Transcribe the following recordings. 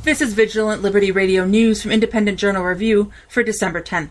This is Vigilant Liberty Radio News from Independent Journal Review for December 10th.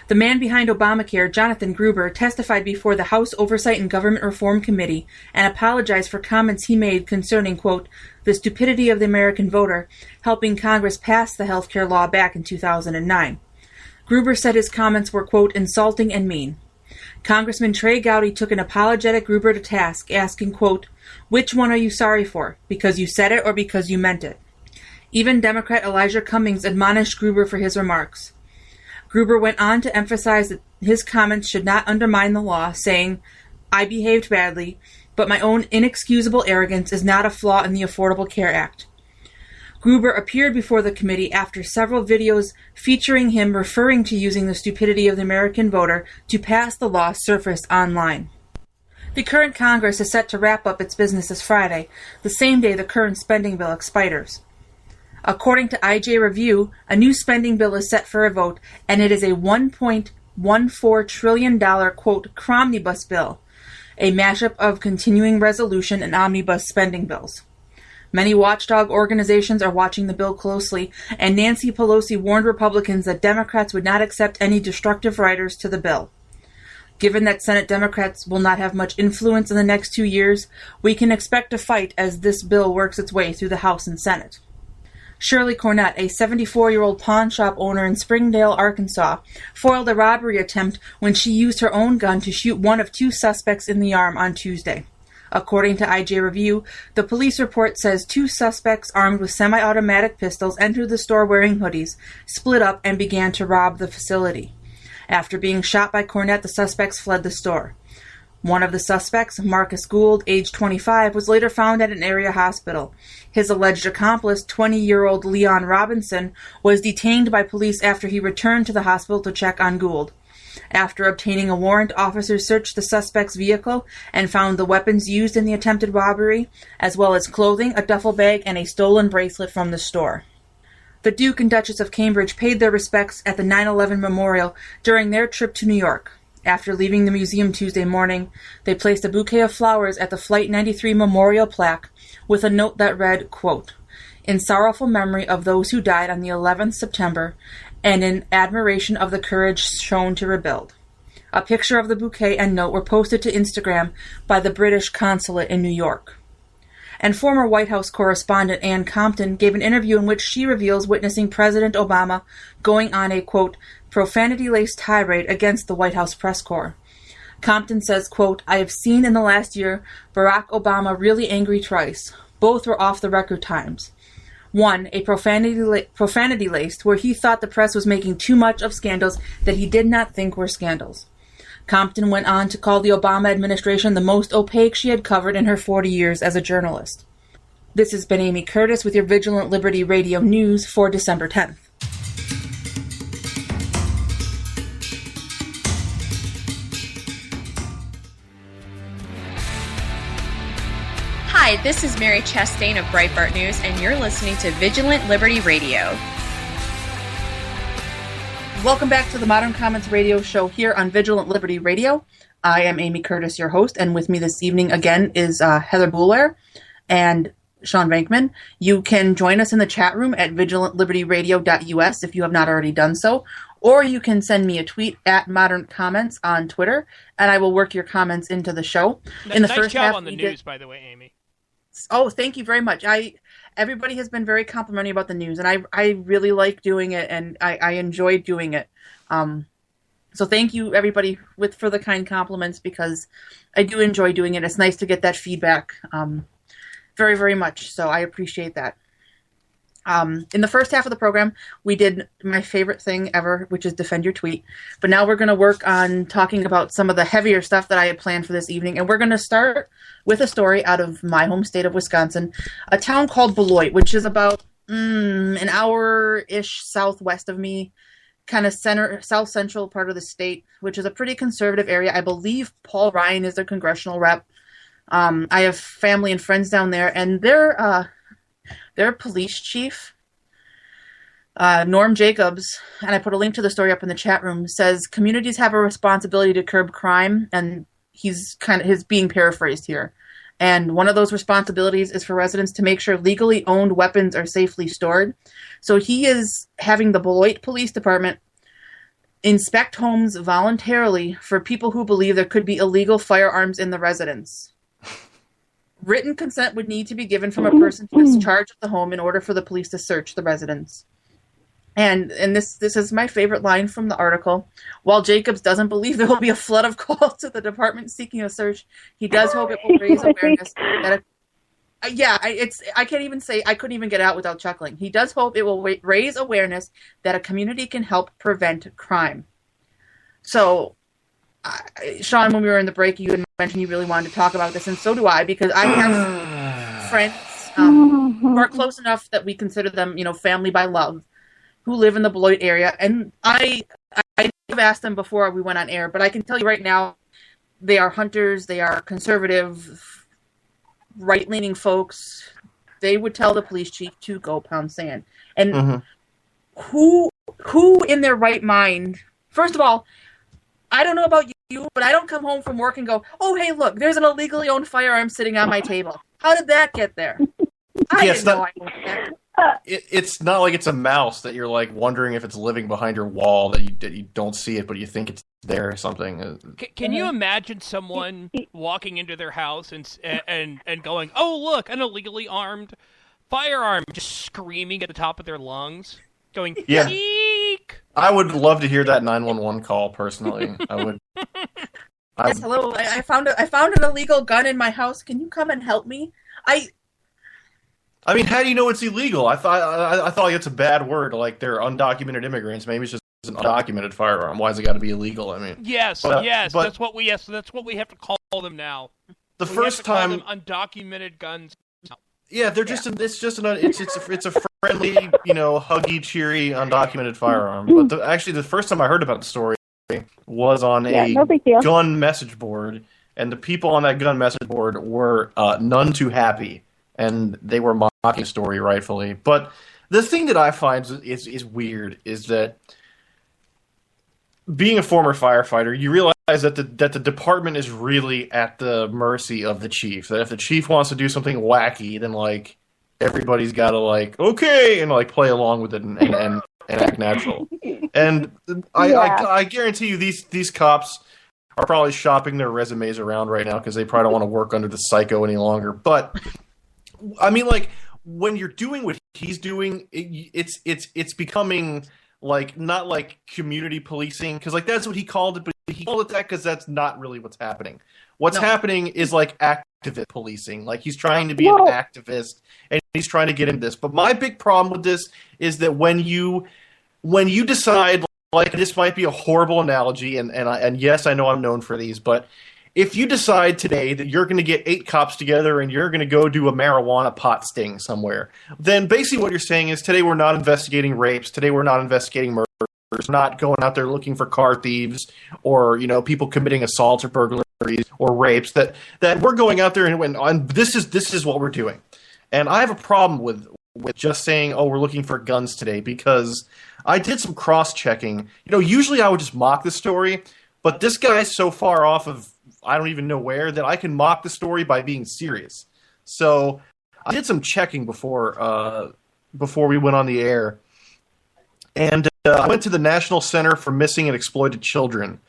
The man behind Obamacare, Jonathan Gruber, testified before the House Oversight and Government Reform Committee and apologized for comments he made concerning, quote, the stupidity of the American voter, helping Congress pass the health care law back in 2009. Gruber said his comments were, quote, insulting and mean. Congressman Trey Gowdy took an apologetic Gruber to task, asking, quote, which one are you sorry for, because you said it or because you meant it? Even Democrat Elijah Cummings admonished Gruber for his remarks. Gruber went on to emphasize that his comments should not undermine the law, saying, I behaved badly, but my own inexcusable arrogance is not a flaw in the Affordable Care Act. Gruber appeared before the committee after several videos featuring him referring to using the stupidity of the American voter to pass the law surfaced online. The current Congress is set to wrap up its business this Friday, the same day the current spending bill expires. According to IJ Review, a new spending bill is set for a vote, and it is a $1.14 trillion, quote, cromnibus bill, a mashup of continuing resolution and omnibus spending bills. Many watchdog organizations are watching the bill closely, and Nancy Pelosi warned Republicans that Democrats would not accept any destructive riders to the bill. Given that Senate Democrats will not have much influence in the next 2 years, we can expect a fight as this bill works its way through the House and Senate. Shirley Cornett, a 74-year-old pawn shop owner in Springdale, Arkansas, foiled a robbery attempt when she used her own gun to shoot one of two suspects in the arm on Tuesday. According to IJ Review, the police report says two suspects armed with semi-automatic pistols entered the store wearing hoodies, split up, and began to rob the facility. After being shot by Cornett, the suspects fled the store. One of the suspects, Marcus Gould, age 25, was later found at an area hospital. His alleged accomplice, 20-year-old Leon Robinson, was detained by police after he returned to the hospital to check on Gould. After obtaining a warrant, officers searched the suspect's vehicle and found the weapons used in the attempted robbery, as well as clothing, a duffel bag, and a stolen bracelet from the store. The Duke and Duchess of Cambridge paid their respects at the 9/11 memorial during their trip to New York. After leaving the museum Tuesday morning, they placed a bouquet of flowers at the Flight 93 memorial plaque with a note that read, quote, in sorrowful memory of those who died on the 11th September and in admiration of the courage shown to rebuild. A picture of the bouquet and note were posted to Instagram by the British consulate in New York. And former White House correspondent Ann Compton gave an interview in which she reveals witnessing President Obama going on a, quote, profanity-laced tirade against the White House press corps. Compton says, quote, I have seen in the last year Barack Obama really angry twice. Both were off-the-record times. One, a profanity-laced, where he thought the press was making too much of scandals that he did not think were scandals. Compton went on to call the Obama administration the most opaque she had covered in her 40 years as a journalist. This has been Amy Curtis with your Vigilant Liberty Radio News for December 10th. Hi, this is Mary Chastain of Breitbart News, and you're listening to Vigilant Liberty Radio. Welcome back to the Modern Comments radio show here on Vigilant Liberty Radio. I am Amy Curtis, your host, and with me this evening again is Heather Boulware and Sean Bankman. You can join us in the chat room at vigilantliberadio.us if you have not already done so, or you can send me a tweet at Modern Comments on Twitter, and I will work your comments into the show. In the nice first job half, on the news, by the way, Amy. Oh, thank you very much. Everybody has been very complimentary about the news, and I really like doing it, and I enjoy doing it. So thank you, everybody, for the kind compliments, because I do enjoy doing it. It's nice to get that feedback very, very much, so I appreciate that. In the first half of the program, we did my favorite thing ever, which is defend your tweet. But now we're going to work on talking about some of the heavier stuff that I had planned for this evening. And we're going to start with a story out of my home state of Wisconsin, a town called Beloit, which is about an hour-ish southwest of me, kind of south central part of the state, which is a pretty conservative area. I believe Paul Ryan is their congressional rep. I have family and friends down there, and their police chief, Norm Jacobs, and I put a link to the story up in the chat room, says communities have a responsibility to curb crime, and he's being paraphrased here. And one of those responsibilities is for residents to make sure legally owned weapons are safely stored. So he is having the Beloit Police Department inspect homes voluntarily for people who believe there could be illegal firearms in the residence. Written consent would need to be given from a person who is in charge of the home in order for the police to search the residence. And this is my favorite line from the article. While Jacobs doesn't believe there will be a flood of calls to the department seeking a search, he does hope it will raise awareness that I can't even say, I couldn't even get it out without chuckling. He does hope it will raise awareness that a community can help prevent crime. So, Sean, when we were in the break, you had mentioned you really wanted to talk about this, and so do I, because I have friends who are close enough that we consider them, family by love, who live in the Beloit area. And I have asked them before we went on air, but I can tell you right now, they are hunters, they are conservative, right-leaning folks. They would tell the police chief to go pound sand. And who in their right mind, first of all, I don't know about you, but I don't come home from work and go, oh, hey, look, there's an illegally owned firearm sitting on my table. How did that get there? I didn't know I owned that. It's not like it's a mouse that you're like wondering if it's living behind your wall that you don't see it, but you think it's there or something. Can you imagine someone walking into their house and going, "Oh, look, an illegally armed firearm," just screaming at the top of their lungs, going, yeah. Eek! I would love to hear that 911 call personally. I would. Yes, hello. I found an illegal gun in my house. Can you come and help me? I mean, how do you know it's illegal? I thought like it's a bad word. Like they're undocumented immigrants. Maybe it's just an undocumented firearm. Why has it got to be illegal? I mean, yes. That's what we have to call them now. The first time, call them undocumented guns. Yeah, they're just it's a friendly, huggy, cheery, undocumented firearm. But actually, the first time I heard about the story was on a gun message board, and the people on that gun message board were none too happy. And they were mocking the story rightfully. But the thing that I find is weird is that being a former firefighter, you realize that the department is really at the mercy of the chief. That if the chief wants to do something wacky, then like everybody's got to okay and play along with it and act natural. And I guarantee you these cops are probably shopping their resumes around right now because they probably don't want to work under the psycho any longer. But I mean, when you're doing what he's doing, it's becoming not like community policing, because that's what he called it, but he called it that because that's not really what's happening. What's happening is activist policing. He's trying to be an activist and he's trying to get into this. But my big problem with this is that when you decide, this might be a horrible analogy, and yes, I know I'm known for these, but if you decide today that you're going to get 8 cops together and you're going to go do a marijuana pot sting somewhere, then basically what you're saying is today we're not investigating rapes, today we're not investigating murders, we're not going out there looking for car thieves or people committing assaults or burglaries or rapes. That we're going out there and this is what we're doing. And I have a problem with just saying, oh, we're looking for guns today, because I did some cross-checking. Usually I would just mock the story, but this guy's so far off of I don't even know where that I can mock the story by being serious. So I did some checking before we went on the air, and I went to the National Center for Missing and Exploited Children,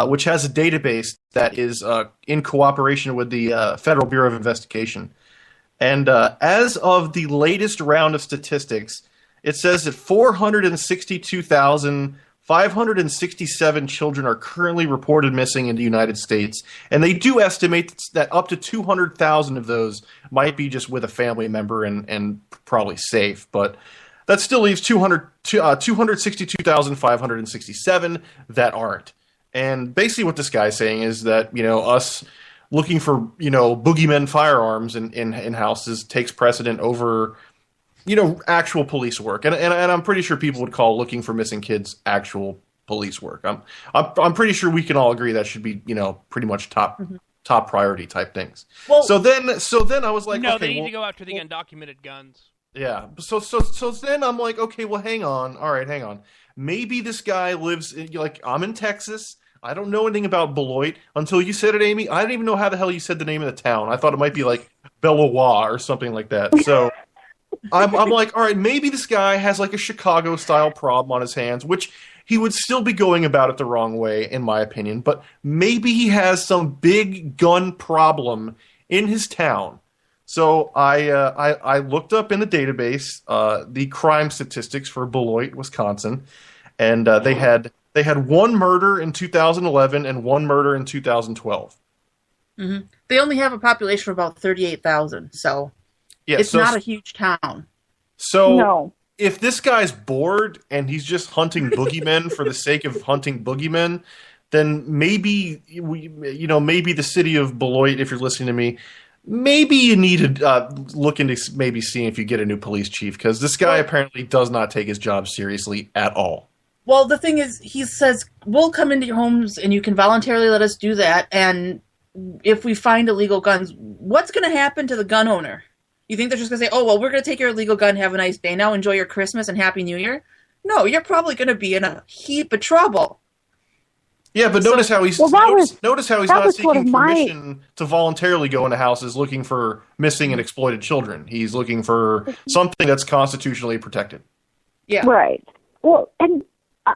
which has a database that is in cooperation with the Federal Bureau of Investigation. And as of the latest round of statistics, it says that 462,567 children are currently reported missing in the United States, and they do estimate that up to 200,000 of those might be just with a family member and probably safe, but that still leaves 262,567 that aren't. And basically what this guy's saying is that, us looking for, boogeymen firearms in houses takes precedent over actual police work, and I'm pretty sure people would call looking for missing kids actual police work. I'm pretty sure we can all agree that should be pretty much top priority type things. Well, so then I was like, no, okay, they need to go after the undocumented guns. Yeah. So then I'm like, okay, well, hang on. All right, hang on. Maybe this guy lives I'm in Texas. I don't know anything about Beloit until you said it, Amy. I didn't even know how the hell you said the name of the town. I thought it might be like Bellewaerde or something like that. So I'm like, all right, maybe this guy has like a Chicago-style problem on his hands, which he would still be going about it the wrong way, in my opinion. But maybe he has some big gun problem in his town. So I looked up in the database the crime statistics for Beloit, Wisconsin, and they had one murder in 2011 and one murder in 2012. Mm-hmm. They only have a population of about 38,000, so yeah, it's not a huge town. So No. if this guy's bored and he's just hunting boogeymen for the sake of hunting boogeymen, then maybe maybe the city of Beloit, if you're listening to me, maybe you need to look into maybe seeing if you get a new police chief, because this guy apparently does not take his job seriously at all. Well, the thing is, he says, we'll come into your homes and you can voluntarily let us do that, and if we find illegal guns, what's going to happen to the gun owner? You think they're just going to say, oh, well, we're going to take your illegal gun, have a nice day now, enjoy your Christmas and Happy New Year? No, you're probably going to be in a heap of trouble. Yeah, but notice how he's notice how he's not seeking permission to voluntarily go into houses looking for missing and exploited children. He's looking for something that's constitutionally protected. Yeah. Right. Well, and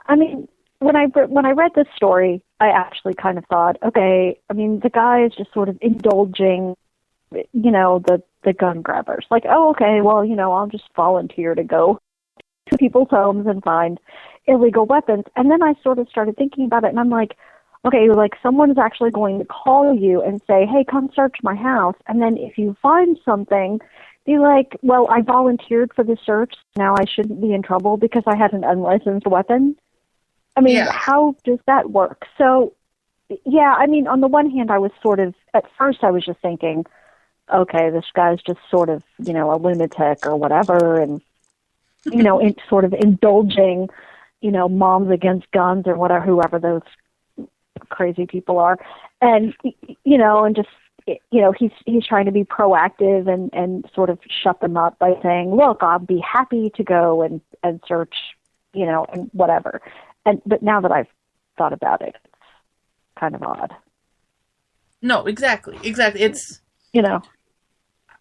I mean, when I read this story, I actually kind of thought, okay, I mean, the guy is just sort of indulging, the gun grabbers. Like, oh, okay, well, I'll just volunteer to go to people's homes and find illegal weapons. And then I sort of started thinking about it, and I'm like, okay, like someone's actually going to call you and say, hey, come search my house. And then if you find something, be like, well, I volunteered for the search. Now I shouldn't be in trouble because I had an unlicensed weapon. I mean, How does that work? So, yeah, I mean, on the one hand, I was at first I was just thinking, okay, this guy's just sort of, a lunatic or whatever, and, sort of indulging, moms against guns or whatever, whoever those crazy people are. And, and just, he's trying to be proactive and sort of shut them up by saying, look, I'll be happy to go and search, and whatever. But now that I've thought about it, it's kind of odd. No, exactly. It's,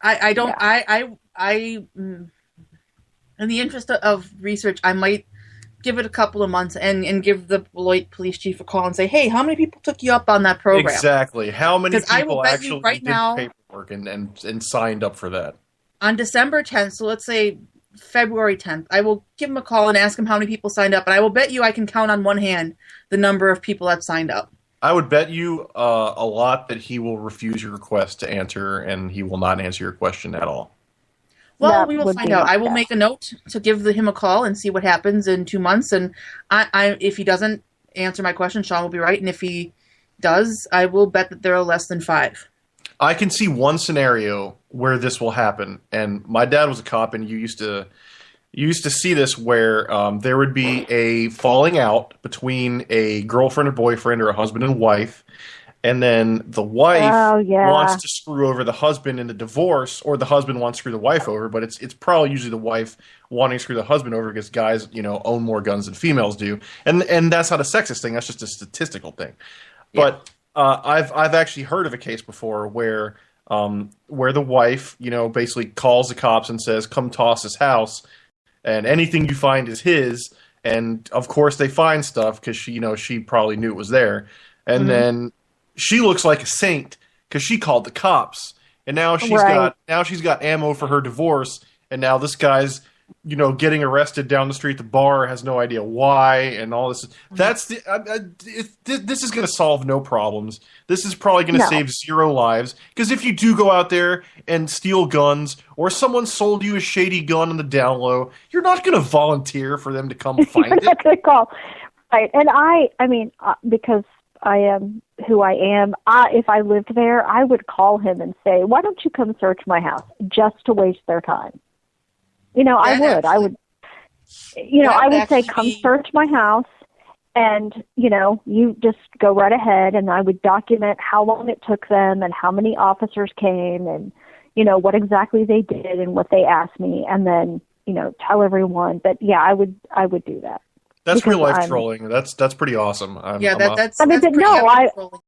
I don't, in the interest of research, I might give it a couple of months and give the Beloit police chief a call and say, hey, how many people took you up on that program? Exactly. How many people actually right did now, paperwork and signed up for that? On December 10th, so let's say February 10th, I will give him a call and ask him how many people signed up, and I will bet you I can count on one hand the number of people that signed up. I would bet you a lot that he will refuse your request to answer, and he will not answer your question at all. Well, we will find out. I will make a note to give him a call and see what happens in 2 months. And if he doesn't answer my question, Sean will be right. And if he does, I will bet that there are less than 5. I can see one scenario where this will happen. And my dad was a cop, and you used to see this where there would be a falling out between a girlfriend or boyfriend or a husband and wife. And then the wife wants to screw over the husband in the divorce, or the husband wants to screw the wife over, but it's probably usually the wife wanting to screw the husband over because guys, own more guns than females do. And that's not a sexist thing, that's just a statistical thing. Yeah. But I've actually heard of a case before where the wife, basically calls the cops and says, come toss his house, and anything you find is his. And of course they find stuff because she probably knew it was there. And then she looks like a saint because she called the cops, and now she's got ammo for her divorce, and now this guy's getting arrested down the street at the bar, has no idea why, and all this. That's this is going to solve no problems. This is probably going to save 0 lives, because if you do go out there and steal guns, or someone sold you a shady gun on the down low, you're not going to volunteer for them to come find it. You're not going to call, right? And I mean, because I am who I am. If I lived there, I would call him and say, why don't you come search my house, just to waste their time? I would say, come search my house, and, you just go right ahead, and I would document how long it took them and how many officers came and, what exactly they did and what they asked me, and then, tell everyone. But yeah, I would do that. That's because real life I'm- trolling. That's pretty awesome. Yeah, that's. I mean, that's but pretty no, epic trolling.